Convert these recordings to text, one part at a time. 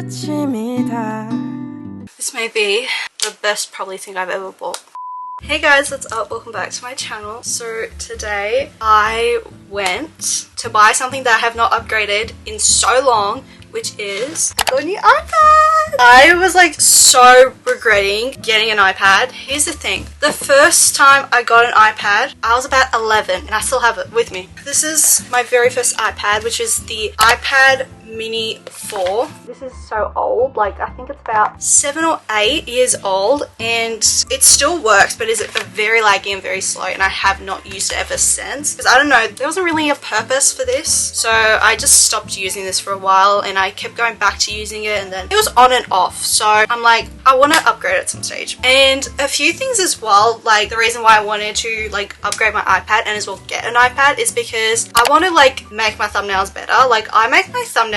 This may be the best probably thing I've ever bought. Hey guys, what's up? Welcome back to my channel. So today I went to buy something that I have not upgraded in so long, which is I got a new iPad. I was like so regretting getting an iPad. Here's the thing. The first time I got an iPad, I was about 11 and I still have it with me. This is my very first iPad, which is the iPad Mini 4. This is so old, like I think it's about 7 or 8 years old, and it still works, but is very laggy and very slow, and I have not used it ever since because I don't know, there wasn't really a purpose for this, so I just stopped using this for a while and I kept going back to using it, and then it was on and off, so I'm like, I want to upgrade at some stage. And a few things as well, like the reason why I wanted to like upgrade my iPad and as well get an iPad is because I want to like make my thumbnails better. Like I make my thumbnails,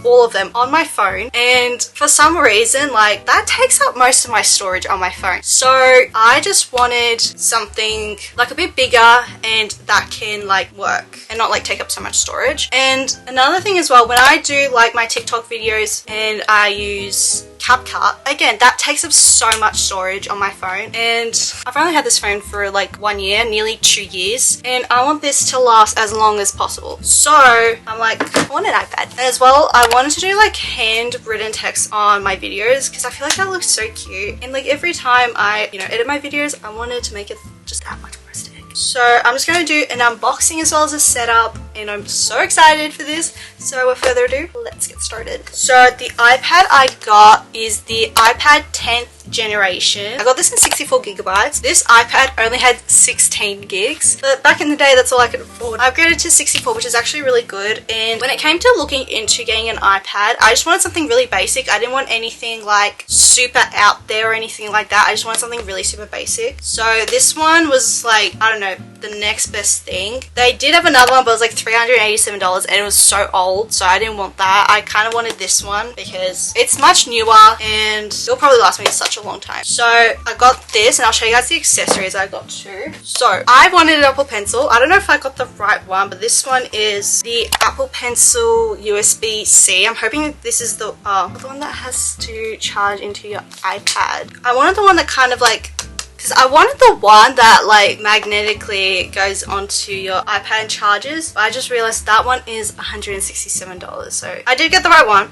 all of them, on my phone, and for some reason like that takes up most of my storage on my phone, so I just wanted something like a bit bigger and that can like work and not like take up so much storage. And another thing as well, when I do like my TikTok videos and I use CapCut, again, that takes up so much storage on my phone, and I've only had this phone for like 1 year, nearly 2 years, and I want this to last as long as possible. So I'm like, I want an iPad. And as well, I wanted to do like handwritten text on my videos because I feel like that looks so cute, and like every time I edit my videos, I wanted to make it just that much more aesthetic. So I'm just going to do an unboxing as well as a setup, and I'm so excited for this. So without further ado, let's get started. So the iPad I got is the iPad 10th generation. I got this in 64 gigabytes. This iPad only had 16 gigs, but back in the day that's all I could afford. I upgraded to 64, which is actually really good. And when it came to looking into getting an iPad, I just wanted something really basic. I didn't want anything like super out there or anything like that. I just wanted something really super basic. So this one was like, I don't know, the next best thing. They did have another one, but it was like $387 and it was so old, so I didn't want that. I kind of wanted this one because it's much newer and it'll probably last me such a long time. So I got this, and I'll show you guys the accessories I got too. So I wanted an Apple Pencil. I don't know if I got the right one, but this one is the Apple Pencil USB-C. I'm hoping this is the one that has to charge into your iPad. I wanted the one that kind of like, because I wanted the one that like magnetically goes onto your iPad and charges, but I just realized that one is $167. So I did get the right one.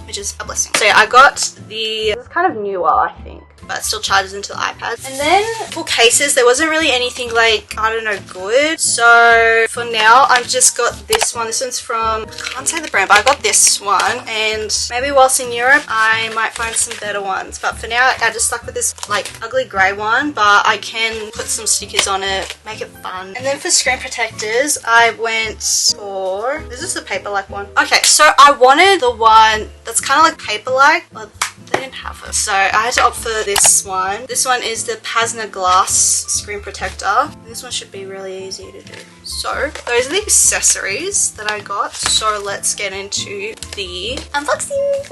Which is a blessing. So yeah, I got this is kind of newer, I think, but it still charges into the iPad. And then for cases, there wasn't really anything like, I don't know, good. So for now, I've just got this one. This one's from, I can't say the brand, but I got this one. And maybe whilst in Europe, I might find some better ones. But for now, I just stuck with this like ugly grey one, but I can put some stickers on it, make it fun. And then for screen protectors, I went for, this is the paper-like one. Okay, so I wanted the one that's kind of like paper-like, but they didn't have it, so I had to opt for this one. This one is the Pasna glass screen protector. And this one should be really easy to do. So those are the accessories that I got. So let's get into the unboxing.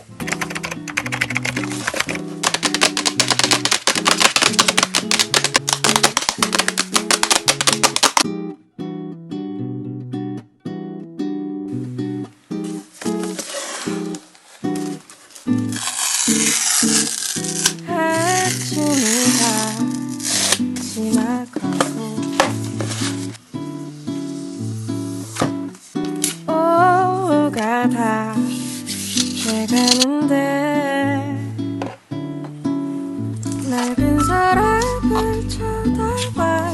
다 돼가는데 낡은 서랍을 쳐다봐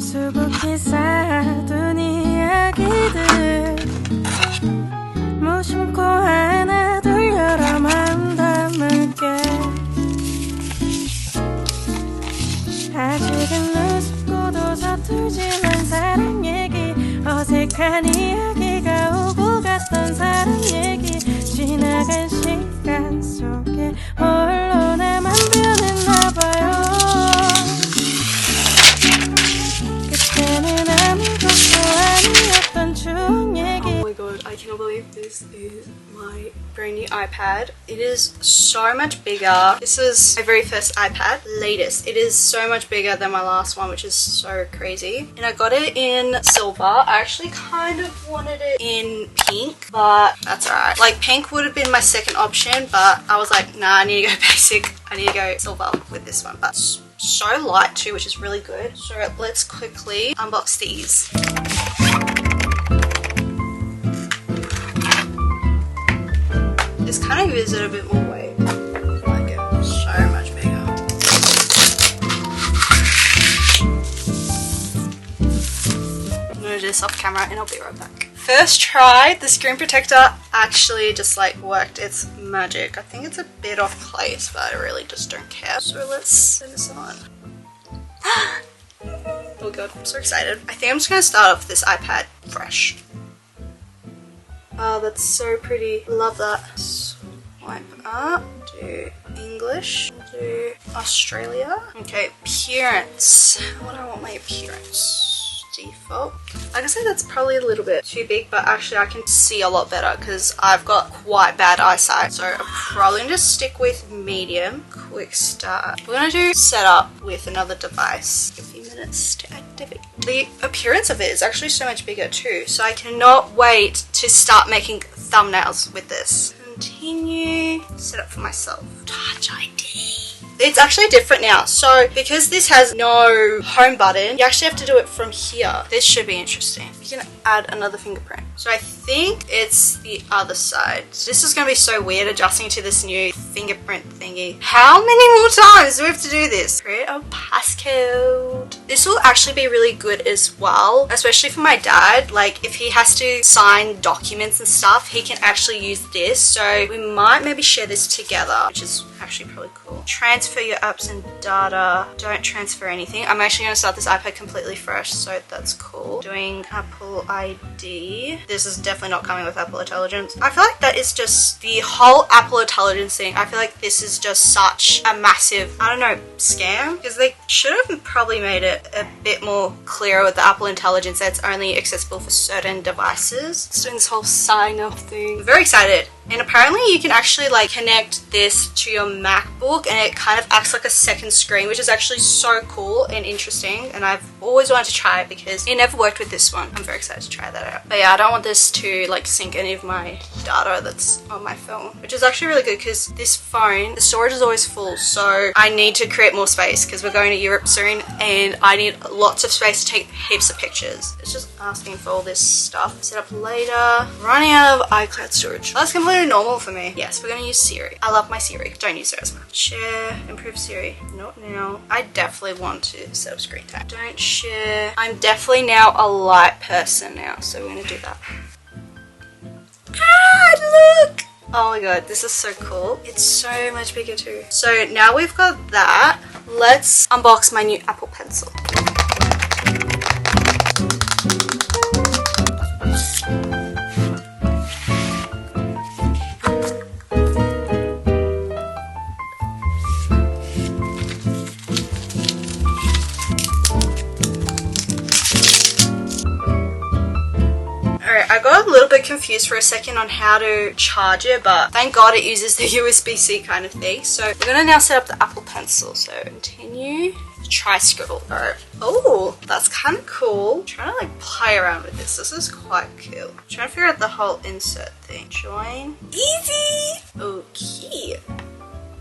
수북히 쌓아둔 이야기들 무심코 하나 둘 여러 마음 담을게 아직은 우습고도 서툴지만 사랑 얘기 어색한 이야기가 오고 갔던 사람 얘기 지나간 시간 속에 홀로 나만 변했나봐요 그때는 아무것도 아니었던 추억 얘기 Oh my god, I I cannot believe this is my brand new iPad. It is so much bigger. This is my very first iPad, latest. It is so much bigger than my last one, which is so crazy. And I got it in silver. I actually kind of wanted it in pink, but that's alright. Like, pink would have been my second option, but I was like, nah, I need to go basic. I need to go silver with this one. But so light too, which is really good. So let's quickly unbox these. This kind of gives it a bit more weight. I like it so much bigger. I'm gonna do this off camera and I'll be right back. First try, the screen protector actually just like worked its magic. I think it's a bit off place, but I really just don't care. So let's put this on. Oh god, I'm so excited. I think I'm just gonna start off this iPad fresh. Oh, that's so pretty. Love that. Swipe up, do English, do Australia. Okay, appearance. What do I want my appearance? Default. Like I said, that's probably a little bit too big, but actually I can see a lot better because I've got quite bad eyesight. So I'm probably gonna just stick with medium. Quick start. We're gonna do setup with another device. A few minutes to activate. The appearance of it is actually so much bigger too, so I cannot wait to start making thumbnails with this. Continue. Set up for myself. Touch ID. It's actually different now. So because this has no home button, you actually have to do it from here. This should be interesting. You can add another fingerprint. So I think it's the other side. This is going to be so weird adjusting to this new fingerprint thingy. How many more times do we have to do this? Create a passcode. This will actually be really good as well, especially for my dad. Like if he has to sign documents and stuff, he can actually use this. So we might maybe share this together, which is actually probably cool. Transfer your apps and data. Don't transfer anything. I'm actually going to start this iPad completely fresh, so that's cool. Doing Apple ID. This is definitely not coming with Apple Intelligence. I feel like that is just the whole Apple Intelligence thing. I feel like this is just such a massive, I don't know, scam, because they should have probably made it a bit more clearer with the Apple Intelligence that it's only accessible for certain devices. It's doing this whole sign up thing. I'm very excited. And apparently you can actually like connect this to your MacBook and it kind of acts like a second screen, which is actually so cool and interesting, and I've always wanted to try it because it never worked with this one. I'm very excited to try that out. But yeah, I don't want this to like sync any of my data that's on my phone, which is actually really good because this phone, the storage is always full, so I need to create more space because we're going to Europe soon and I need lots of space to take heaps of pictures. It's just asking for all this stuff. Set up later. Running out of iCloud storage. That's completely normal for me. Yes, we're gonna use Siri. I love my Siri. Don't use it as much. Share, improve Siri. Not now. I definitely want to set up screen time. Don't share. I'm definitely now a light person now, so we're gonna do that. Ah, look! Oh my god, this is so cool. It's so much bigger too. So now we've got that. Let's unbox my new Apple Pencil. I got a little bit confused for a second on how to charge it, but thank god it uses the USB-C kind of thing. So we're gonna now set up the Apple Pencil. So continue, try scribble. Alright. Oh, that's kind of cool. I'm trying to like play around with this. This is quite cool. I'm trying to figure out the whole insert thing. Join. Easy. Okay.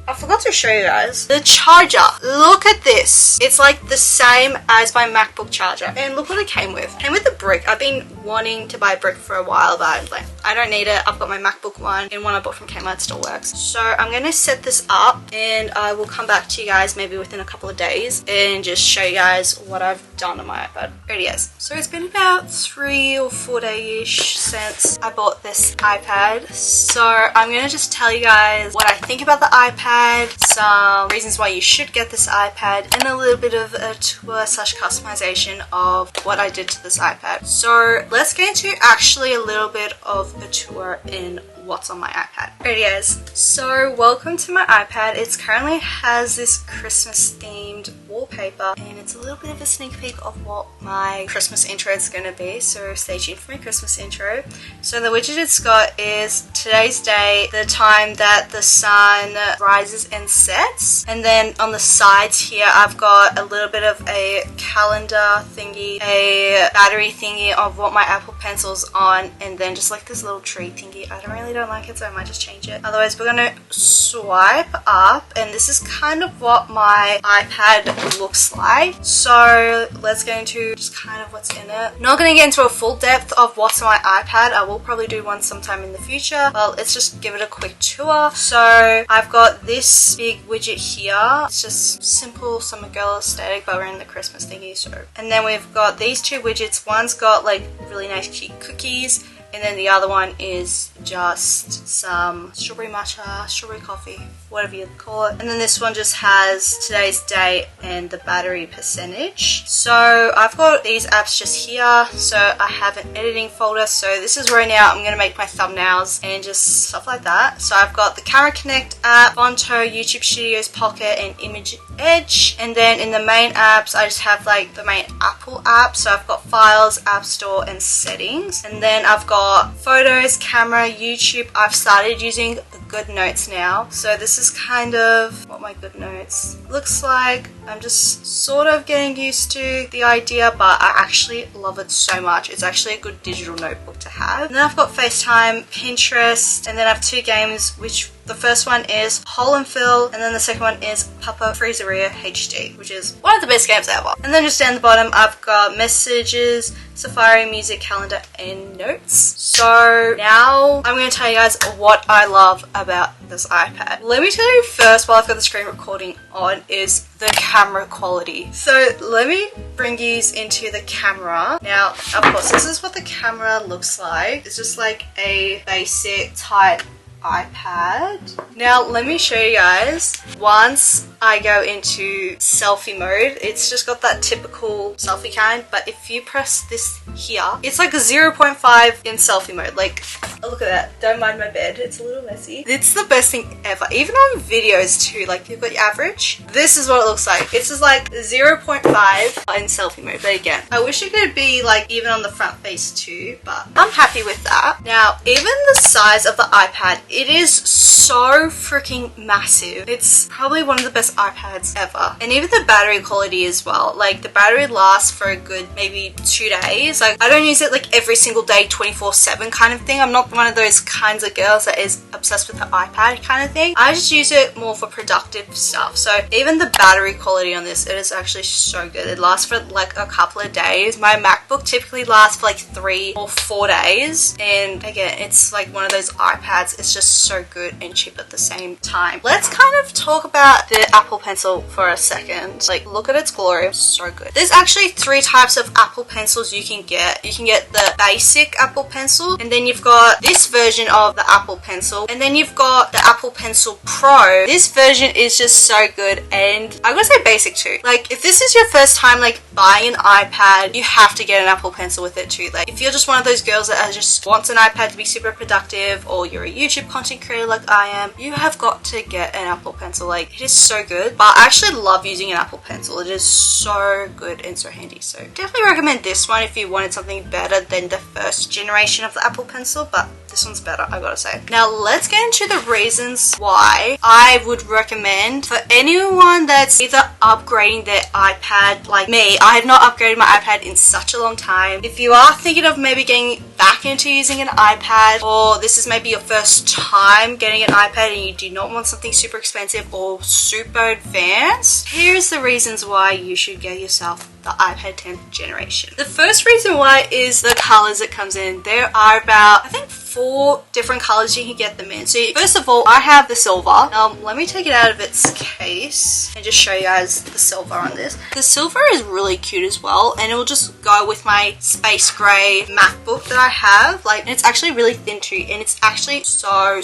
I forgot to show you guys the charger. Look at this. It's like the same as my MacBook charger. And look what it came with. It came with a brick. I've been wanting to buy a brick for a while, but I'm like, I don't need it. I've got my MacBook one and one I bought from Kmart still works. So I'm going to set this up and I will come back to you guys maybe within a couple of days and just show you guys what I've done on my iPad. There it is. So it's been about 3 or 4 days-ish since I bought this iPad. So I'm going to just tell you guys what I think about the iPad, some reasons why you should get this iPad, and a little bit of a tour / customization of what I did to this iPad. So let's get into actually a little bit of a tour in what's on my iPad. Alrighty guys, so welcome to my iPad. It currently has this Christmas themed wallpaper, and it's a little bit of a sneak peek of what my Christmas intro is going to be, so stay tuned for my Christmas intro. So the widget it's got is today's date, the time that the sun rises and sets, and then on the sides here I've got a little bit of a calendar thingy, a battery thingy of what my Apple Pencil's on, and then just like this little tree thingy. I don't like it, so I might just change it. Otherwise we're gonna swipe up, and this is kind of what my iPad looks like. So let's get into just kind of what's in it. Not gonna get into a full depth of what's on my iPad. I will probably do one sometime in the future. Well, let's just give it a quick tour. So I've got this big widget here. It's just simple summer girl aesthetic, but we're in the Christmas thingy. So, and then we've got these two widgets. One's got like really nice cute cookies, and then the other one is just some strawberry matcha, strawberry coffee, whatever you call it. And then this one just has today's date and the battery percentage. So I've got these apps just here. So I have an editing folder. So this is where now I'm going to make my thumbnails and just stuff like that. So I've got the Camera Connect app, Fonto, YouTube Studios, Pocket, and Image Edge. And then in the main apps, I just have like the main Apple app. So I've got Files, App Store, and Settings. And then I've got Photos, Camera, YouTube. I've started using the Good Notes now. So this is kind of what my Good Notes looks like. I'm just sort of getting used to the idea, but I actually love it so much. It's actually a good digital notebook to have. And then I've got FaceTime, Pinterest, and then I have two games, which the first one is Hole and Fill, and then the second one is Papa Freezeria HD, which is one of the best games ever. And then just down the bottom, I've got Messages, Safari, Music, Calendar, and Notes. So now I'm going to tell you guys what I love about this iPad. Let me tell you first, while I've got the screen recording on, is the camera quality. So let me bring you into the camera. Now, of course, this is what the camera looks like. It's just like a basic type iPad. Now let me show you guys. Once I go into selfie mode, it's just got that typical selfie kind, but if you press this here, it's like a 0.5 in selfie mode. Like, oh, look at that. Don't mind my bed, it's a little messy. It's the best thing ever, even on videos too. Like, you've got your average, this is what it looks like. It's just like 0.5 in selfie mode. But again, I wish it could be like even on the front face too, but I'm happy with that. Now, even the size of the iPad, it is so freaking massive. It's probably one of the best iPads ever. And even the battery quality as well. Like, the battery lasts for a good maybe 2 days. Like, I don't use it like every single day 24/7 kind of thing. I'm not one of those kinds of girls that is obsessed with the iPad kind of thing. I just use it more for productive stuff. So even the battery quality on this, it is actually so good. It lasts for like a couple of days. My MacBook typically lasts for like 3 or 4 days. And again, it's like one of those iPads. It's just so good and cheap at the same time. Let's kind of talk about the Apple Pencil for a second. Like, look at its glory. So good. There's actually 3 types of Apple Pencils you can get. You can get the basic Apple Pencil, and then you've got this version of the Apple Pencil, and then you've got the Apple Pencil Pro. This version is just so good, and I'm gonna say basic too. Like, if this is your first time like buying an iPad, you have to get an Apple Pencil with it too. Like, if you're just one of those girls that just wants an iPad to be super productive, or you're a YouTube content creator like I am, you have got to get an Apple Pencil. Like, it is so good. But I actually love using an Apple Pencil. It is so good and so handy. So definitely recommend this one if you wanted something better than the first generation of the Apple Pencil, but this one's better, I gotta say. Now let's get into the reasons why I would recommend for anyone that's either upgrading their iPad like me. I have not upgraded my iPad in such a long time. If you are thinking of maybe getting back into using an iPad, or this is maybe your first time getting an iPad and you do not want something super expensive or super advanced, here's the reasons why you should get yourself the iPad 10th generation. The first reason why is the colors it comes in. There are about, I think, 4 different colors you can get them in. So first of all, I have the silver. Let me take it out of its case and just show you guys the silver on this. The silver is really cute as well, and it will just go with my space gray MacBook that I have. Like, and it's actually really thin too, and it's actually so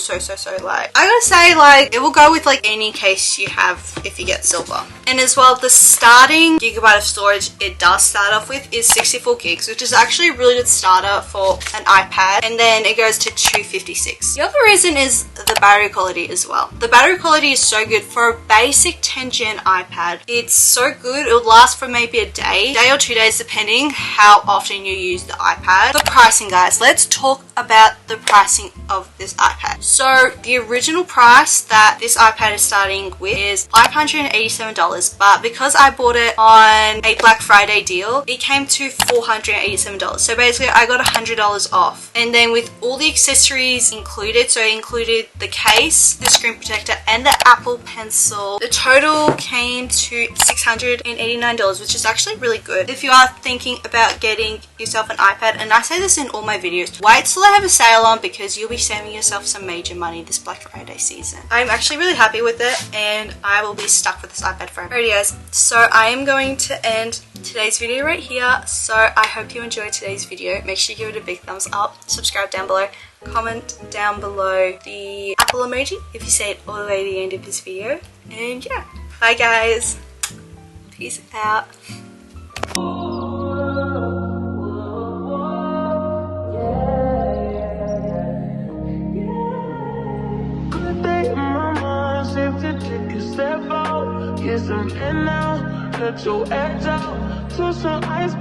light. I gotta say, like, it will go with like any case you have if you get silver. And as well, the starting gigabyte of storage it does start off with is 64 gigs, which is actually a really good starter for an iPad. And then it goes to $256. The other reason is the battery quality as well. The battery quality is so good for a basic 10th gen iPad. It's so good. It will last for maybe a day or 2 days depending how often you use the iPad. The pricing, guys, let's talk about the pricing of this iPad. So the original price that this iPad is starting with is $587, but because I bought it on a Black Friday deal, it came to $487. So basically I got $100 off, and then with all the accessories included, so it included the case, the screen protector, and the Apple Pencil, the total came to $689, which is actually really good if you are thinking about getting yourself an iPad. And I say this in all my videos, wait till I have a sale on, because you'll be saving yourself some major money this Black Friday season. I'm actually really happy with it, and I will be stuck with this iPad forever. Alrighty guys, so I am going to end today's video right here. So I hope you enjoyed today's video. Make sure you give it a big thumbs up, subscribe down below, comment down below the Apple emoji if you say it all the way to the end of this video. And yeah, bye guys, peace out. Kiss him and now let your act out to some ice.